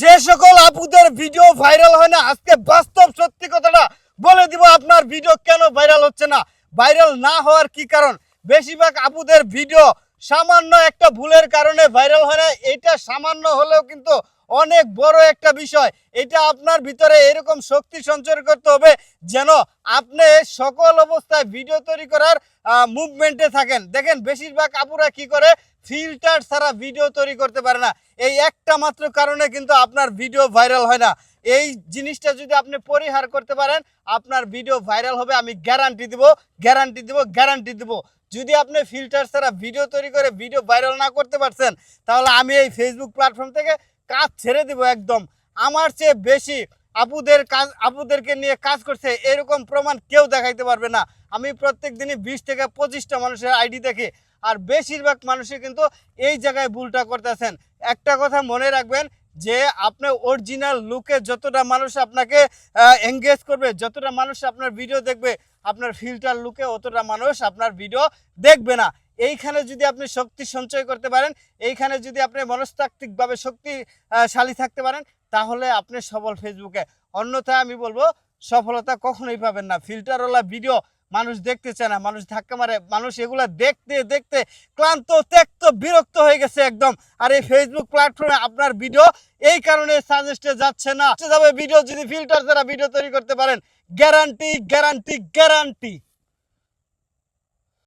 যে সকল আপুদের ভিডিও ভাইরাল হয় না, আজকে বাস্তব সত্যি কথাটা বলে দিব। আপনার ভিডিও কেন ভাইরাল হচ্ছে না, ভাইরাল না হওয়ার কি কারণ। বেশিরভাগ আপুদের ভিডিও সামান্য একটা ভুলের কারণে ভাইরাল হয় না। এটা সামান্য হলেও কিন্তু অনেক বড় একটা বিষয়। এটা আপনার ভিতরে এরকম শক্তি সঞ্চয় করতে হবে যেন আপনি সকল অবস্থায় ভিডিও তৈরি করার মুভমেন্টে থাকেন। দেখেন বেশিরভাগ আপুরা কি করে, ফিল্টার ছাড়া ভিডিও তৈরি করতে পারে না। এই একটা মাত্র কারণে কিন্তু আপনার ভিডিও ভাইরাল হয় না। এই জিনিসটা যদি আপনি পরিহার করতে পারেন, আপনার ভিডিও ভাইরাল হবে। আমি গ্যারান্টি দিব, গ্যারান্টি দিব, গ্যারান্টি দিব। যদি আপনি ফিল্টার ছাড়া ভিডিও তৈরি করে ভিডিও ভাইরাল না করতে পারছেন, তাহলে আমি এই ফেসবুক প্ল্যাটফর্ম থেকে কাজ ছেড়ে দিব একদম। আমার চেয়ে বেশি আপুদেরকে নিয়ে কাজ করছে এরকম প্রমাণ কেউ দেখাইতে পারবে না। আমি প্রত্যেক দিনই 20 থেকে 25টা মানুষের আইডি দেখি, আর বেশিরভাগ মানুষই কিন্তু এই জায়গায় ভুলটা করতেছেন। একটা কথা মনে রাখবেন যে আপনি অরিজিনাল লুকে যতটা মানুষ আপনাকে এঙ্গেজ করবে, যতটা মানুষ আপনার ভিডিও দেখবে, আপনার ফিল্টার লুকে অতটা মানুষ আপনার ভিডিও দেখবে না। এইখানে যদি আপনি শক্তি সঞ্চয় করতে পারেন, এইখানে যদি আপনি মনস্তাত্ত্বিকভাবে শক্তিশালী থাকতে পারেন, তাহলে আপনি সফল ফেসবুকে। অন্যথায় আমি বলবো সফলতা কখনোই পাবেন না। ফিল্টারওয়ালা ভিডিও মানুষ দেখতে চায় না, মানুষ ধাক্কা মারে, মানুষ এগুলা দেখতে দেখতে ক্লান্ত, ত্যক্ত, বিরক্ত হয়ে গেছে একদম। আর এই ফেসবুক প্ল্যাটফর্মে আপনার ভিডিও এই কারণে সাজেস্টে যাচ্ছে না। যাবে ভিডিও যদি ফিল্টার ছাড়া ভিডিও তৈরি করতে পারেন, গ্যারান্টি, গ্যারান্টি, গ্যারান্টি।